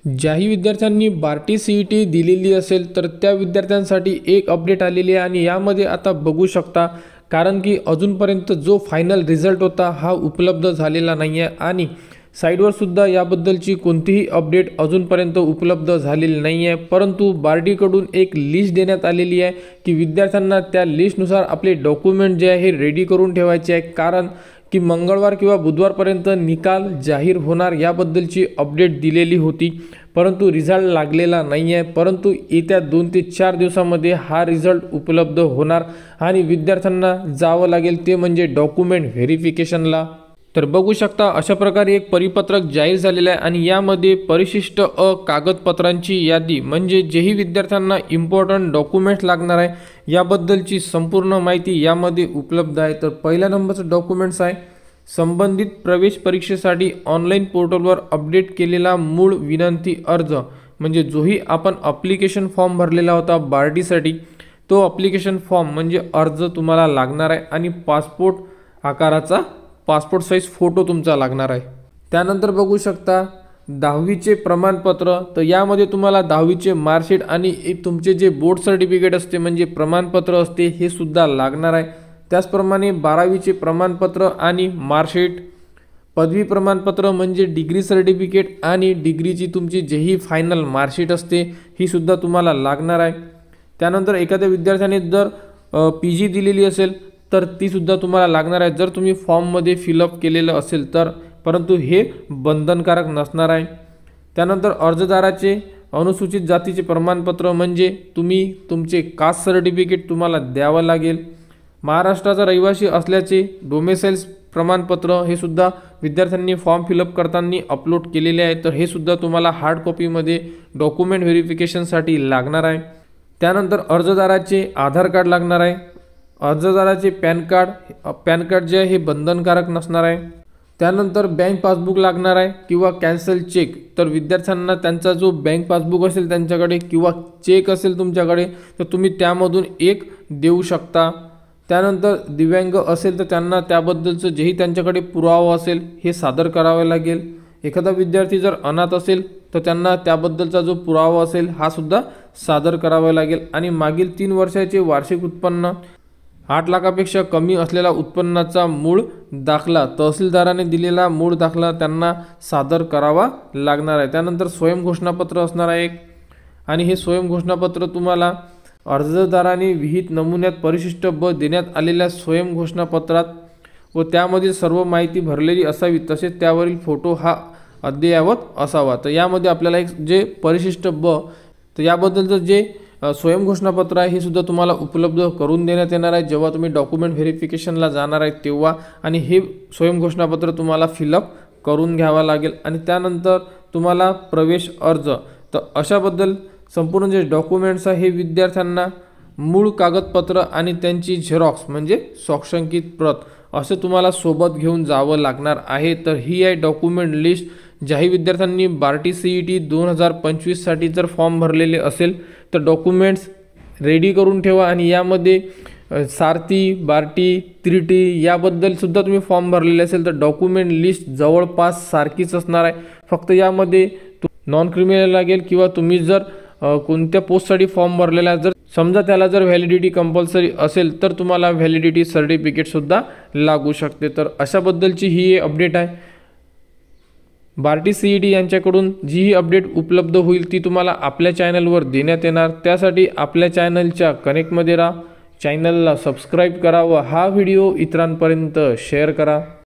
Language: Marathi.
ज्याही विद्यार्थ्यांनी बार्टी CET दिलेली असेल तर त्या विद्यार्थ्यांसाठी एक अपडेट आलेली आहे आणि यामध्ये आता बघू शकता, कारण की अजूनपर्यंत जो फायनल रिझल्ट होता हा उपलब्ध झालेला नाही आहे आणि साईडवर सुद्धा याबद्दलची कोणतीही अपडेट अजूनपर्यंत उपलब्ध झालेली नाही आहे। परंतु बार्टीकडून एक लिस्ट देण्यात आलेली आहे की विद्यार्थ्यांना त्या लिस्टनुसार आपले डॉक्युमेंट जे आहे हे रेडी करून ठेवायचे आहे, कारण की मंगळवार किंवा बुधवारपर्यंत निकाल जाहीर होणार याबद्दलची अपडेट दिलेली होती, परंतु रिझल्ट लागलेला नाही आहे। परंतु येत्या 2 ते 4 दिवसांमध्ये हा रिझल्ट उपलब्ध होणार आणि विद्यार्थ्यांना जावं लागेल ते म्हणजे डॉक्युमेंट व्हेरिफिकेशनला। तर बघू शकता अशा प्रकारे एक परिपत्रक जाहीर झालेलं आहे आणि यामध्ये परिशिष्ट कागदपत्रांची यादी म्हणजे जेही विद्यार्थ्यांना इम्पॉर्टंट डॉक्युमेंट्स लागणार आहे याबद्दलची संपूर्ण माहिती यामध्ये उपलब्ध आहे। तर पहिल्या नंबरचं डॉक्युमेंट्स आहे संबंधित प्रवेश परीक्षेसाठी ऑनलाईन पोर्टलवर अपडेट केलेला मूळ विनंती अर्ज, म्हणजे जोही आपण ॲप्लिकेशन फॉर्म भरलेला होता बार्टीसाठी तो ॲप्लिकेशन फॉर्म म्हणजे अर्ज तुम्हाला लागणार आहे आणि पासपोर्ट आकाराचा पासपोर्ट साईज फोटो तुमचा लागणार आहे। त्यानंतर बघू शकता 10वीचे प्रमाणपत्र, तर यामध्ये तुम्हाला 10वीचे मार्कशीट आणि तुमचे जे बोर्ड सर्टिफिकेट असते म्हणजे प्रमाणपत्र असते हे सुद्धा लागणार आहे। त्याचप्रमाणे 12वीचे प्रमाणपत्र आणि मार्कशीट, पदवी प्रमाणपत्र म्हणजे डिग्री सर्टिफिकेट आणि डिग्रीची तुमची जेही फायनल मार्कशीट असते ही सुद्धा तुम्हाला लागणार आहे। त्यानंतर एखाद्या विद्यार्थ्याने जर PG दिलेली असेल तर ती सुद्धा तुम्हाला लागणार आहे जर तुम्ही फॉर्ममध्ये फिलअप केलेलं असेल तर, परंतु हे बंधनकारक नसणार आहे। त्यानंतर अर्जदाराचे अनुसूचित जातीचे प्रमाणपत्र म्हणजे तुमचे कास्ट सर्टिफिकेट तुम्हाला द्यावं लागेल। महाराष्ट्राचा रहिवासी असल्याचे डोमेसाइल्स प्रमाणपत्र हे सुद्धा विद्यार्थ्यांनी फॉर्म फिलअप करताना अपलोड केलेले आहे, तर हे सुद्धा तुम्हाला हार्ड कॉपीमध्ये डॉक्युमेंट व्हेरिफिकेशनसाठी लागणार आहे। त्यानंतर अर्जदाराचे आधार कार्ड लागणार आहे, अर्जदाराचे पॅन कार्ड जे आहे हे बंधनकारक नसणार आहे। त्यानंतर बँक पासबुक लागणार आहे किंवा कॅन्सल चेक, तर विद्यार्थ्यांना त्यांचा जो बँक पासबुक असेल त्यांच्याकडे किंवा चेक असेल तुमच्याकडे तर तुम्ही त्यामधून एक देऊ शकता। त्यानंतर दिव्यांग असेल तर त्यांना त्याबद्दलचं जेही त्यांच्याकडे पुरावा असेल हे सादर करावे लागेल। एखादा विद्यार्थी जर अनाथ असेल तर त्यांना त्याबद्दलचा जो पुरावा असेल हा सुद्धा सादर करावा लागेल आणि मागील 3 वर्षाचे वार्षिक उत्पन्न 8 लाखापेक्षा कमी असलेला उत्पन्नाचा मूळ दाखला, तहसीलदाराने दिलेला मूळ दाखला त्यांना सादर करावा लागणार आहे। त्यानंतर स्वयंघोषणापत्र असणार आहे एक, आणि हे स्वयंघोषणापत्र तुम्हाला अर्जदाराने विहित नमुन्यात परिशिष्ट ब देण्यात आलेल्या स्वयंघोषणापत्रात व त्यामध्ये सर्व माहिती भरलेली असावी, तसेच त्यावरील फोटो हा अद्ययावत असावा। तर यामध्ये आपल्याला एक जे परिशिष्ट ब, तर याबद्दलचं जे स्वयंघोषणापत्र आहे हे सुद्धा तुम्हाला उपलब्ध करून देण्यात येणार आहे जेव्हा तुम्ही डॉक्युमेंट व्हेरिफिकेशनला जाणार आहे तेव्हा, आणि हे स्वयंघोषणापत्र तुम्हाला फिलअप करून घ्यावा लागेल। आणि त्यानंतर तुम्हाला प्रवेश अर्ज, तर अशाबद्दल संपूर्ण जे डॉक्युमेंट्स आहे हे विद्यार्थ्यांना मूळ कागदपत्र आणि त्यांची झेरॉक्स म्हणजे स्वाक्षंकित प्रत असं तुम्हाला सोबत घेऊन जावं लागणार आहे। तर ही आहे डॉक्युमेंट लिस्ट। ज्याही विद्यार्थ्यांनी बार्टी CET 2025 साठी जर फॉर्म भरलेले असेल तर डॉक्युमेंट्स रेडी करून ठेवा आणि यामध्ये सारथी, बार्टी, त्रिटी याबद्दल सुद्धा तुम्ही फॉर्म भरलेले असेल तर डॉक्युमेंट लिस्ट जवळपास सारखीच असणार आहे, फक्त यामध्ये नॉन क्रिमिनल लागेल किंवा तुम्ही जर कोणत्या पोस्टसाठी फॉर्म भरलेला जर समजा त्याला जर व्हॅलिडिटी कंपल्सरी असेल तर तुम्हाला व्हॅलिडिटी सर्टिफिकेट सुद्धा लागू शकते। तर अशाबद्दलची ही अपडेट आहे। बार्टी CET यांच्याकडून जी अपडेट उपलब्ध होईल ती तुम्हाला आपल्या चॅनलवर देण्यात येणार। त्यासाठी आपल्या चॅनलच्या कनेक्टमध्ये राहा, चॅनलला सबस्क्राईब करा व हा व्हिडिओ इतरांपर्यंत शेअर करा।